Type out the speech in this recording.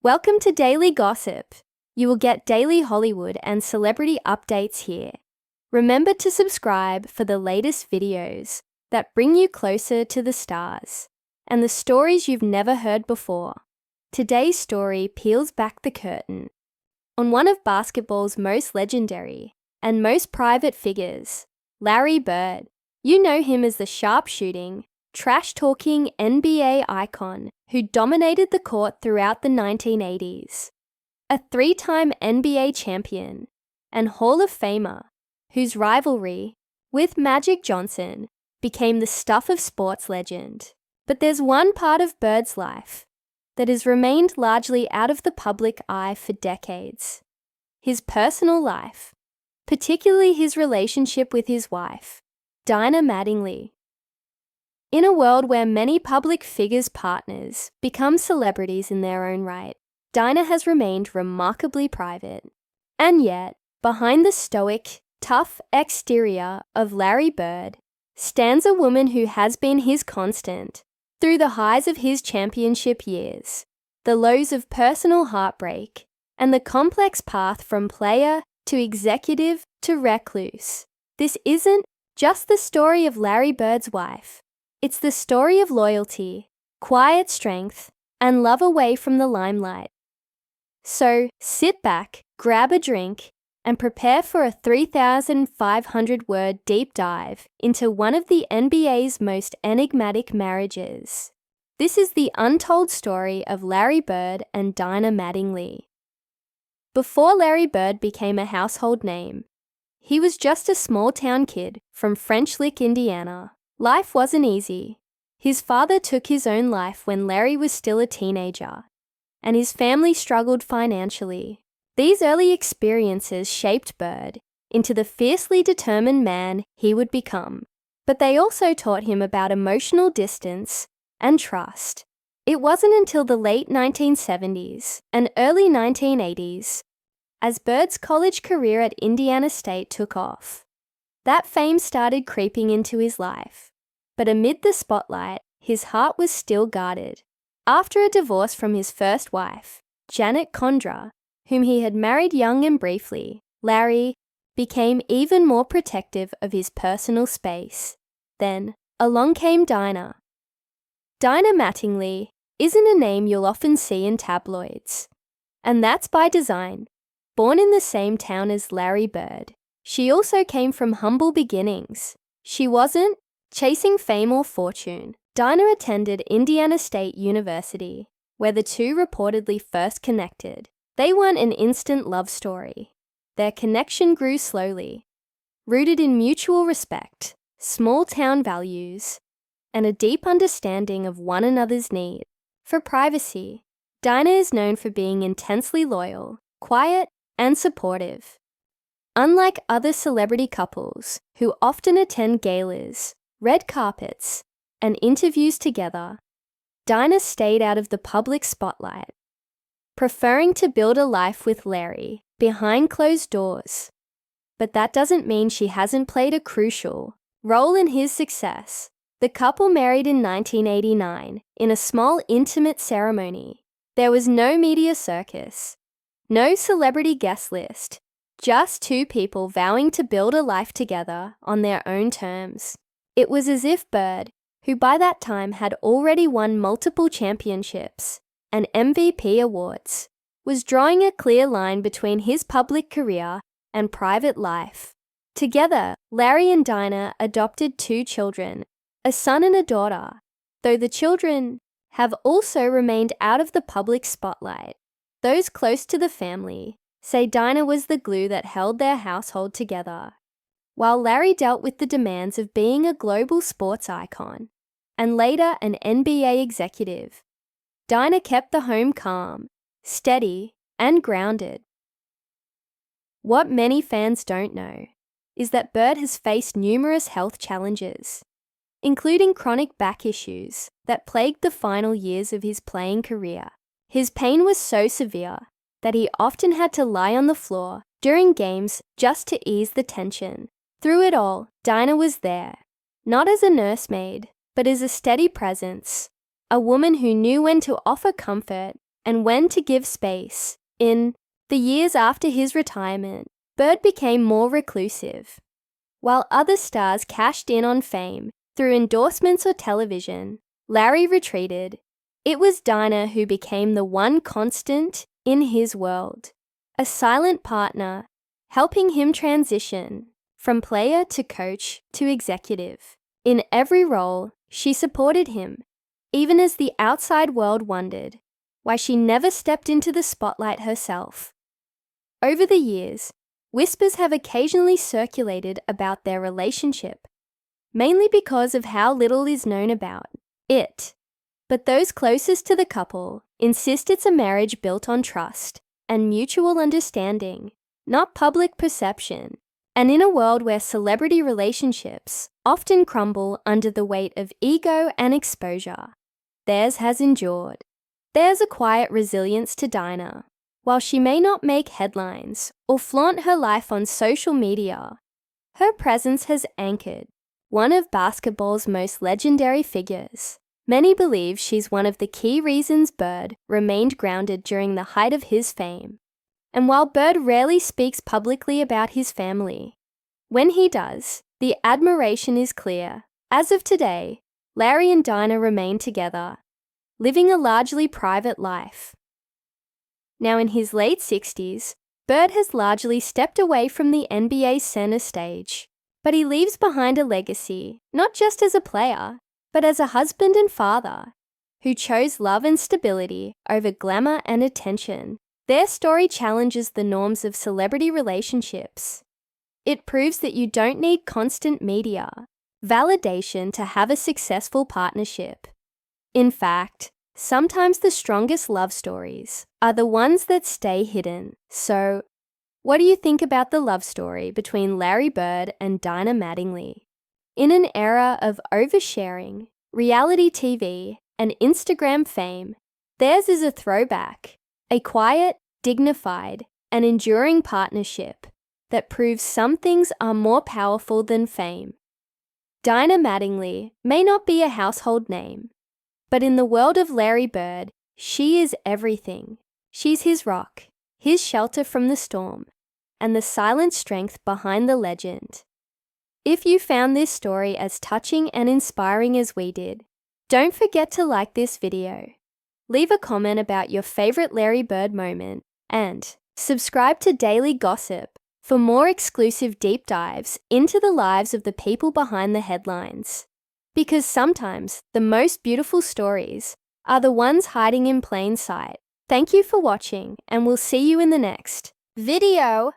Welcome to Daily Gossip. You will get daily Hollywood and celebrity updates here. Remember to subscribe for the latest videos that bring you closer to the stars and the stories you've never heard before. Today's story peels back the curtain on one of basketball's most legendary and most private figures, Larry Bird. You know him as the sharpshooting, trash-talking NBA icon who dominated the court throughout the 1980s. A three-time NBA champion and Hall of Famer whose rivalry with Magic Johnson became the stuff of sports legend. But there's one part of Bird's life that has remained largely out of the public eye for decades. His personal life, particularly his relationship with his wife, Dinah Mattingly. In a world where many public figures' partners become celebrities in their own right, Dinah has remained remarkably private. And yet, behind the stoic, tough exterior of Larry Bird stands a woman who has been his constant through the highs of his championship years, the lows of personal heartbreak, and the complex path from player to executive to recluse. This isn't just the story of Larry Bird's wife. It's the story of loyalty, quiet strength, and love away from the limelight. So sit back, grab a drink, and prepare for a 3,500-word deep dive into one of the NBA's most enigmatic marriages. This is the untold story of Larry Bird and Dinah Mattingly. Before Larry Bird became a household name, he was just a small-town kid from French Lick, Indiana. Life wasn't easy. His father took his own life when Larry was still a teenager, and his family struggled financially. These early experiences shaped Bird into the fiercely determined man he would become, but they also taught him about emotional distance and trust. It wasn't until the late 1970s and early 1980s, as Bird's college career at Indiana State took off, that fame started creeping into his life. But amid the spotlight, his heart was still guarded. After a divorce from his first wife, Janet Condra, whom he had married young and briefly, Larry became even more protective of his personal space. Then, along came Dinah. Dinah Mattingly isn't a name you'll often see in tabloids. And that's by design. Born in the same town as Larry Bird, she also came from humble beginnings. She wasn't chasing fame or fortune. Dinah attended Indiana State University, where the two reportedly first connected. They weren't an instant love story. Their connection grew slowly, rooted in mutual respect, small-town values, and a deep understanding of one another's need for privacy. Dinah is known for being intensely loyal, quiet, and supportive. Unlike other celebrity couples who often attend galas, red carpets, and interviews together, Dinah stayed out of the public spotlight, preferring to build a life with Larry behind closed doors. But that doesn't mean she hasn't played a crucial role in his success. The couple married in 1989 in a small, intimate ceremony. There was no media circus, no celebrity guest list, just two people vowing to build a life together on their own terms. It was as if Bird, who by that time had already won multiple championships and MVP awards, was drawing a clear line between his public career and private life. Together, Larry and Dinah adopted two children, a son and a daughter, though the children have also remained out of the public spotlight. Those close to the family say Dinah was the glue that held their household together. While Larry dealt with the demands of being a global sports icon and later an NBA executive, Dinah kept the home calm, steady, and grounded. What many fans don't know is that Bird has faced numerous health challenges, including chronic back issues that plagued the final years of his playing career. His pain was so severe that he often had to lie on the floor during games just to ease the tension. Through it all, Dinah was there, not as a nursemaid, but as a steady presence, a woman who knew when to offer comfort and when to give space. In the years after his retirement, Bird became more reclusive. While other stars cashed in on fame through endorsements or television, Larry retreated. It was Dinah who became the one constant in his world, a silent partner, helping him transition from player to coach to executive. In every role, she supported him, even as the outside world wondered why she never stepped into the spotlight herself. Over the years, whispers have occasionally circulated about their relationship, mainly because of how little is known about it. But those closest to the couple insist it's a marriage built on trust and mutual understanding, not public perception. And in a world where celebrity relationships often crumble under the weight of ego and exposure, theirs has endured. There's a quiet resilience to Dinah. While she may not make headlines or flaunt her life on social media, her presence has anchored one of basketball's most legendary figures. Many believe she's one of the key reasons Bird remained grounded during the height of his fame. And while Bird rarely speaks publicly about his family, when he does, the admiration is clear. As of today, Larry and Dinah remain together, living a largely private life. Now in his late 60s, Bird has largely stepped away from the NBA's center stage, but he leaves behind a legacy, not just as a player, but as a husband and father, who chose love and stability over glamour and attention. Their story challenges the norms of celebrity relationships. It proves that you don't need constant media validation to have a successful partnership. In fact, sometimes the strongest love stories are the ones that stay hidden. So, what do you think about the love story between Larry Bird and Dinah Mattingly? In an era of oversharing, reality TV, and Instagram fame, theirs is a throwback, a quiet, dignified, and enduring partnership that proves some things are more powerful than fame. Dinah Mattingly may not be a household name, but in the world of Larry Bird, she is everything. She's his rock, his shelter from the storm, and the silent strength behind the legend. If you found this story as touching and inspiring as we did, don't forget to like this video. Leave a comment about your favorite Larry Bird moment and subscribe to Daily Gossip for more exclusive deep dives into the lives of the people behind the headlines. Because sometimes the most beautiful stories are the ones hiding in plain sight. Thank you for watching, and we'll see you in the next video.